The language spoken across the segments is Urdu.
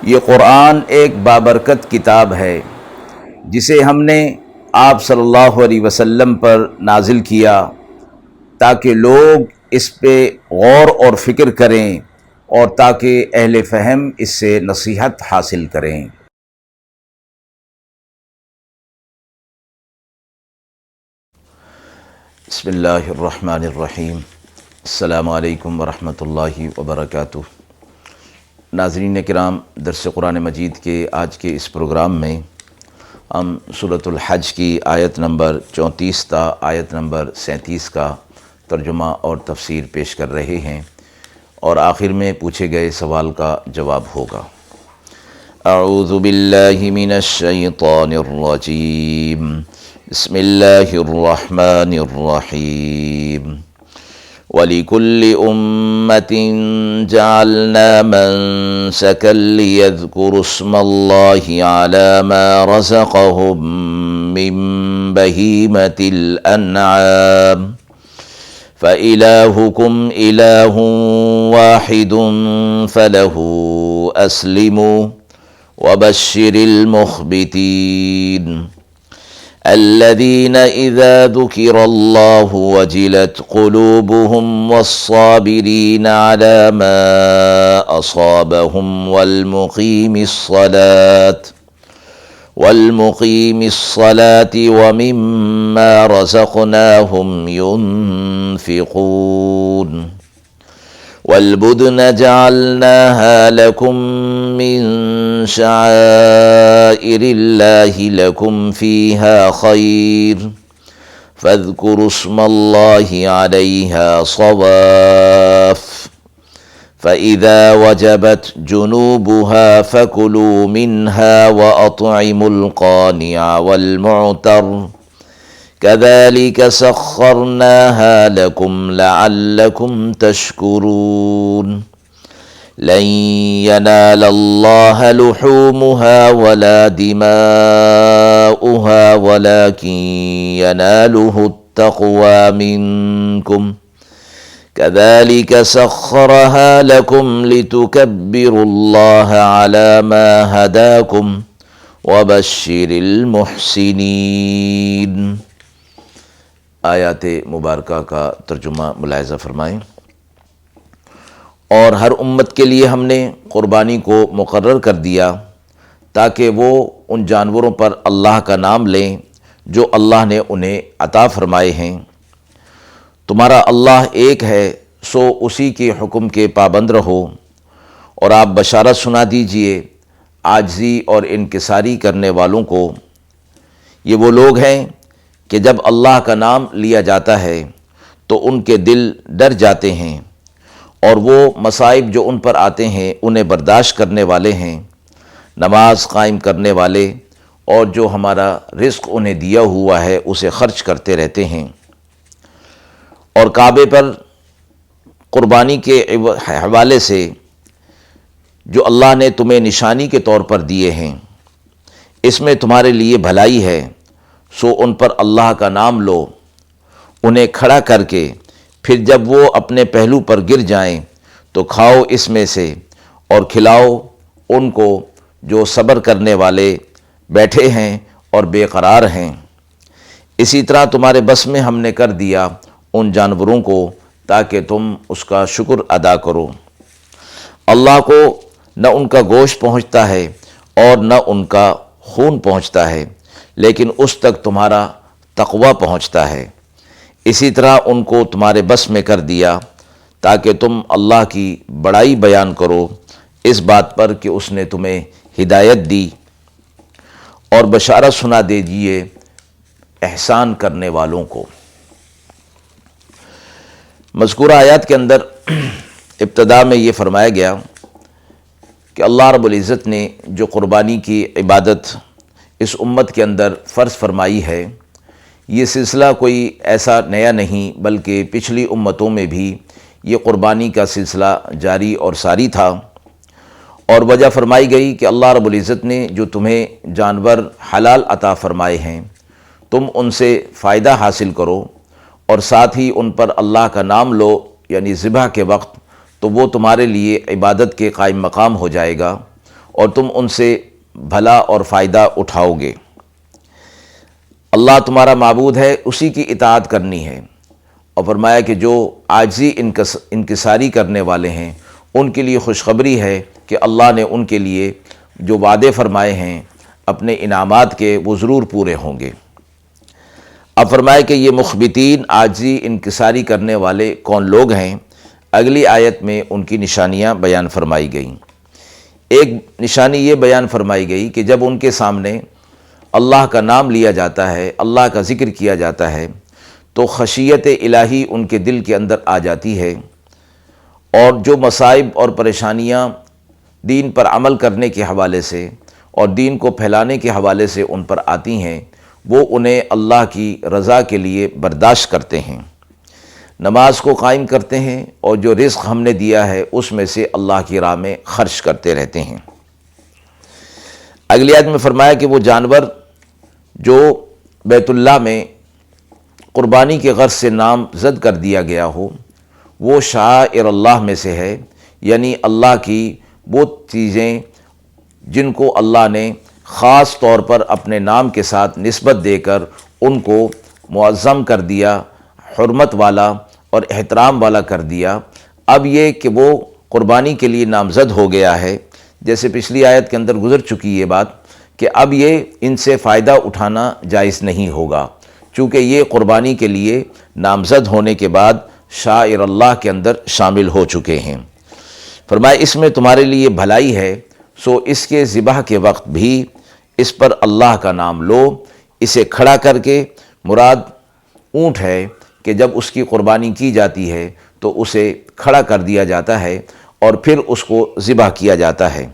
یہ قرآن ایک بابرکت کتاب ہے جسے ہم نے آپ صلی اللہ علیہ وسلم پر نازل کیا تاکہ لوگ اس پہ غور اور فکر کریں اور تاکہ اہل فہم اس سے نصیحت حاصل کریں۔ بسم اللہ الرحمن الرحیم۔ السلام علیکم ورحمۃ اللہ وبرکاتہ۔ ناظرین کرام، درس قرآن مجید کے آج کے اس پروگرام میں ہم سورۃ الحج کی آیت نمبر 34 تا آیت نمبر 37 کا ترجمہ اور تفسیر پیش کر رہے ہیں، اور آخر میں پوچھے گئے سوال کا جواب ہوگا۔ اعوذ باللہ من الشیطان الرجیم، بسم اللہ الرحمن الرحیم۔ وَلِكُلِّ أُمَّةٍ جَعَلْنَا مَنسَكًا لِيَذْكُرُوا اسْمَ اللَّهِ عَلَى مَا رَزَقَهُم مِّن بَهِيمَةِ الْأَنْعَامِ فَإِلَٰهُكُمْ إِلَٰهٌ وَاحِدٌ فَلَهُ أَسْلِمُوا وَبَشِّرِ الْمُخْبِتِينَ الذين إذا ذكر الله وجلت قلوبهم والصابرين على ما أصابهم والمقيم الصلاة ومما رزقناهم ينفقون والبدن جعلناها لكم من شعائر الله لكم فيها خير فاذكروا اسم الله عليها صواف فإذا وجبت جنوبها فكلوا منها وأطعموا القانع والمعتر كذلك سخرناها لكم لعلكم تشكرون لن ينال الله لحومها ولا دماؤها ولكن يناله التقوى منكم كذلك سخرها لكم لتكبروا الله على ما هداكم وبشر المحسنين۔ آیات مبارکہ کا ترجمہ ملاحظہ فرمائیں۔ اور ہر امت کے لیے ہم نے قربانی کو مقرر کر دیا تاکہ وہ ان جانوروں پر اللہ کا نام لیں جو اللہ نے انہیں عطا فرمائے ہیں۔ تمہارا اللہ ایک ہے، سو اسی کے حکم کے پابند رہو، اور آپ بشارت سنا دیجئے عاجزی اور انکساری کرنے والوں کو۔ یہ وہ لوگ ہیں کہ جب اللہ کا نام لیا جاتا ہے تو ان کے دل ڈر جاتے ہیں، اور وہ مصائب جو ان پر آتے ہیں انہیں برداشت کرنے والے ہیں، نماز قائم کرنے والے، اور جو ہمارا رزق انہیں دیا ہوا ہے اسے خرچ کرتے رہتے ہیں۔ اور کعبے پر قربانی کے حوالے سے جو اللہ نے تمہیں نشانی کے طور پر دیے ہیں، اس میں تمہارے لیے بھلائی ہے، سو ان پر اللہ کا نام لو، انہیں کھڑا کر کے پھر جب وہ اپنے پہلو پر گر جائیں تو کھاؤ اس میں سے، اور کھلاؤ ان کو جو صبر کرنے والے بیٹھے ہیں اور بے قرار ہیں۔ اسی طرح تمہارے بس میں ہم نے کر دیا ان جانوروں کو تاکہ تم اس کا شکر ادا کرو۔ اللہ کو نہ ان کا گوشت پہنچتا ہے اور نہ ان کا خون پہنچتا ہے، لیکن اس تک تمہارا تقوی پہنچتا ہے۔ اسی طرح ان کو تمہارے بس میں کر دیا تاکہ تم اللہ کی بڑائی بیان کرو اس بات پر کہ اس نے تمہیں ہدایت دی، اور بشارت سنا دیجئے احسان کرنے والوں کو۔ مذکورہ آیات کے اندر ابتدا میں یہ فرمایا گیا کہ اللہ رب العزت نے جو قربانی کی عبادت اس امت کے اندر فرض فرمائی ہے، یہ سلسلہ کوئی ایسا نیا نہیں بلکہ پچھلی امتوں میں بھی یہ قربانی کا سلسلہ جاری اور ساری تھا، اور وجہ فرمائی گئی کہ اللہ رب العزت نے جو تمہیں جانور حلال عطا فرمائے ہیں تم ان سے فائدہ حاصل کرو، اور ساتھ ہی ان پر اللہ کا نام لو، یعنی ذبح کے وقت، تو وہ تمہارے لیے عبادت کے قائم مقام ہو جائے گا، اور تم ان سے بھلا اور فائدہ اٹھاؤ گے۔ اللہ تمہارا معبود ہے، اسی کی اطاعت کرنی ہے۔ اور فرمایا کہ جو عاجزی انکساری کرنے والے ہیں ان کے لیے خوشخبری ہے کہ اللہ نے ان کے لیے جو وعدے فرمائے ہیں اپنے انعامات کے، وہ ضرور پورے ہوں گے۔ اب فرمایا کہ یہ مخبتین، عاجزی انکساری کرنے والے کون لوگ ہیں؟ اگلی آیت میں ان کی نشانیاں بیان فرمائی گئیں۔ ایک نشانی یہ بیان فرمائی گئی کہ جب ان کے سامنے اللہ کا نام لیا جاتا ہے، اللہ کا ذکر کیا جاتا ہے، تو خشیت الہی ان کے دل کے اندر آ جاتی ہے، اور جو مصائب اور پریشانیاں دین پر عمل کرنے کے حوالے سے اور دین کو پھیلانے کے حوالے سے ان پر آتی ہیں، وہ انہیں اللہ کی رضا کے لیے برداشت کرتے ہیں، نماز کو قائم کرتے ہیں، اور جو رزق ہم نے دیا ہے اس میں سے اللہ کی راہ میں خرچ کرتے رہتے ہیں۔ اگلی آیت میں فرمایا کہ وہ جانور جو بیت اللہ میں قربانی کے غرض سے نامزد کر دیا گیا ہو، وہ شعائر اللہ میں سے ہے، یعنی اللہ کی وہ چیزیں جن کو اللہ نے خاص طور پر اپنے نام کے ساتھ نسبت دے کر ان کو معظم کر دیا، حرمت والا اور احترام والا کر دیا۔ اب یہ کہ وہ قربانی کے لیے نامزد ہو گیا ہے، جیسے پچھلی آیت کے اندر گزر چکی یہ بات کہ اب یہ ان سے فائدہ اٹھانا جائز نہیں ہوگا، چونکہ یہ قربانی کے لیے نامزد ہونے کے بعد شاعر اللہ کے اندر شامل ہو چکے ہیں۔ فرمایا اس میں تمہارے لیے بھلائی ہے، سو اس کے ذبح کے وقت بھی اس پر اللہ کا نام لو۔ اسے کھڑا کر کے مراد اونٹ ہے کہ جب اس کی قربانی کی جاتی ہے تو اسے کھڑا کر دیا جاتا ہے اور پھر اس کو ذبح کیا جاتا ہے۔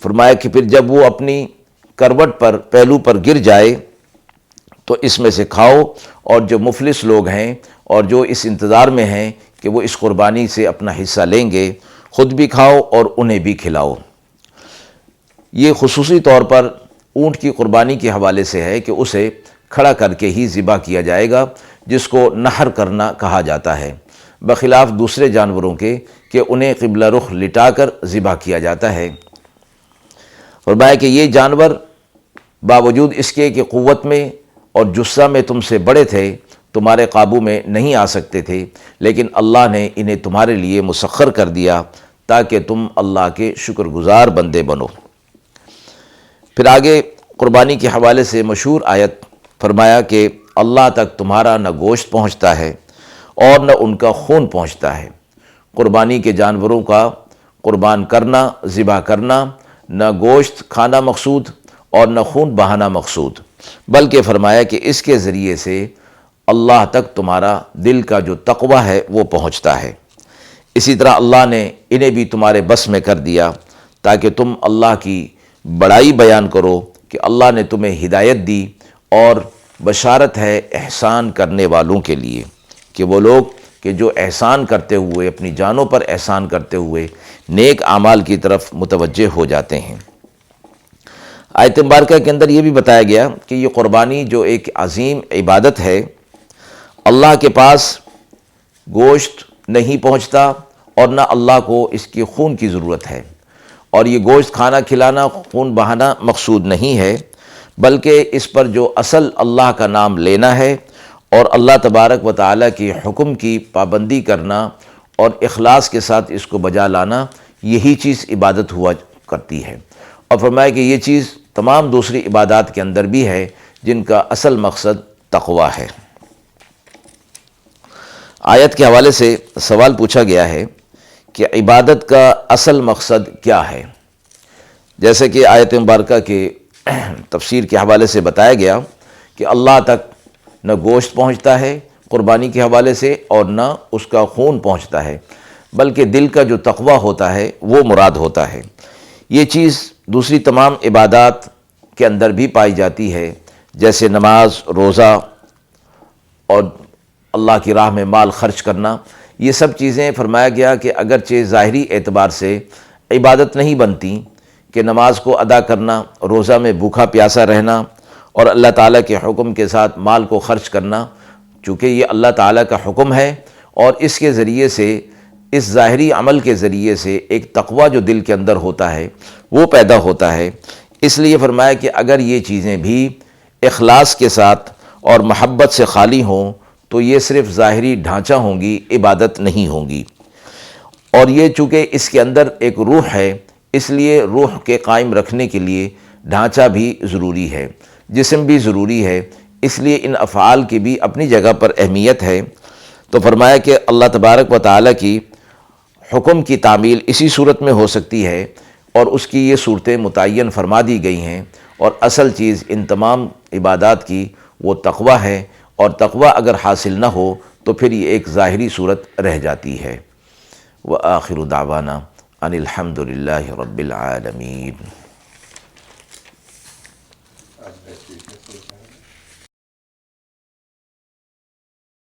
فرمایا کہ پھر جب وہ اپنی کروٹ پر، پہلو پر گر جائے تو اس میں سے کھاؤ، اور جو مفلس لوگ ہیں اور جو اس انتظار میں ہیں کہ وہ اس قربانی سے اپنا حصہ لیں گے، خود بھی کھاؤ اور انہیں بھی کھلاؤ۔ یہ خصوصی طور پر اونٹ کی قربانی کے حوالے سے ہے کہ اسے کھڑا کر کے ہی ذبح کیا جائے گا، جس کو نحر کرنا کہا جاتا ہے، بخلاف دوسرے جانوروں کے کہ انہیں قبلہ رخ لٹا کر ذبح کیا جاتا ہے۔ فرمایا کہ یہ جانور باوجود اس کے کہ قوت میں اور جثہ میں تم سے بڑے تھے، تمہارے قابو میں نہیں آ سکتے تھے، لیکن اللہ نے انہیں تمہارے لیے مسخر کر دیا تاکہ تم اللہ کے شکر گزار بندے بنو۔ پھر آگے قربانی کے حوالے سے مشہور آیت فرمایا کہ اللہ تک تمہارا نہ گوشت پہنچتا ہے اور نہ ان کا خون پہنچتا ہے۔ قربانی کے جانوروں کا قربان کرنا، ذبح کرنا، نہ گوشت کھانا مقصود اور نہ خون بہانا مقصود، بلکہ فرمایا کہ اس کے ذریعے سے اللہ تک تمہارا دل کا جو تقوی ہے وہ پہنچتا ہے۔ اسی طرح اللہ نے انہیں بھی تمہارے بس میں کر دیا تاکہ تم اللہ کی بڑائی بیان کرو کہ اللہ نے تمہیں ہدایت دی، اور بشارت ہے احسان کرنے والوں کے لیے کہ وہ لوگ کہ جو احسان کرتے ہوئے، اپنی جانوں پر احسان کرتے ہوئے نیک اعمال کی طرف متوجہ ہو جاتے ہیں۔ آیت مبارکہ کے اندر یہ بھی بتایا گیا کہ یہ قربانی جو ایک عظیم عبادت ہے، اللہ کے پاس گوشت نہیں پہنچتا اور نہ اللہ کو اس کے خون کی ضرورت ہے، اور یہ گوشت کھانا کھلانا، خون بہانا مقصود نہیں ہے، بلکہ اس پر جو اصل اللہ کا نام لینا ہے اور اللہ تبارک و تعالیٰ کی حکم کی پابندی کرنا اور اخلاص کے ساتھ اس کو بجا لانا، یہی چیز عبادت ہوا کرتی ہے۔ اور فرمایا کہ یہ چیز تمام دوسری عبادات کے اندر بھی ہے جن کا اصل مقصد تقوی ہے۔ آیت کے حوالے سے سوال پوچھا گیا ہے کہ عبادت کا اصل مقصد کیا ہے؟ جیسے کہ آیت مبارکہ کے تفسیر کے حوالے سے بتایا گیا کہ اللہ تک نہ گوشت پہنچتا ہے قربانی کے حوالے سے اور نہ اس کا خون پہنچتا ہے، بلکہ دل کا جو تقوی ہوتا ہے وہ مراد ہوتا ہے۔ یہ چیز دوسری تمام عبادات کے اندر بھی پائی جاتی ہے، جیسے نماز، روزہ اور اللہ کی راہ میں مال خرچ کرنا۔ یہ سب چیزیں فرمایا گیا کہ اگرچہ ظاہری اعتبار سے عبادت نہیں بنتی کہ نماز کو ادا کرنا، روزہ میں بھوکا پیاسا رہنا اور اللہ تعالیٰ کے حکم کے ساتھ مال کو خرچ کرنا، چونکہ یہ اللہ تعالیٰ کا حکم ہے اور اس کے ذریعے سے اس ظاہری عمل کے ذریعے سے ایک تقوی جو دل کے اندر ہوتا ہے وہ پیدا ہوتا ہے۔ اس لیے فرمایا کہ اگر یہ چیزیں بھی اخلاص کے ساتھ اور محبت سے خالی ہوں تو یہ صرف ظاہری ڈھانچہ ہوں گی، عبادت نہیں ہوں گی۔ اور یہ چونکہ اس کے اندر ایک روح ہے، اس لیے روح کے قائم رکھنے کے لیے ڈھانچہ بھی ضروری ہے، جسم بھی ضروری ہے، اس لیے ان افعال کی بھی اپنی جگہ پر اہمیت ہے۔ تو فرمایا کہ اللہ تبارک و تعالیٰ کی حکم کی تعمیل اسی صورت میں ہو سکتی ہے، اور اس کی یہ صورتیں متعین فرما دی گئی ہیں، اور اصل چیز ان تمام عبادات کی وہ تقوی ہے، اور تقوی اگر حاصل نہ ہو تو پھر یہ ایک ظاہری صورت رہ جاتی ہے۔ وآخر دعوانا ان الحمد للہ رب العالمین۔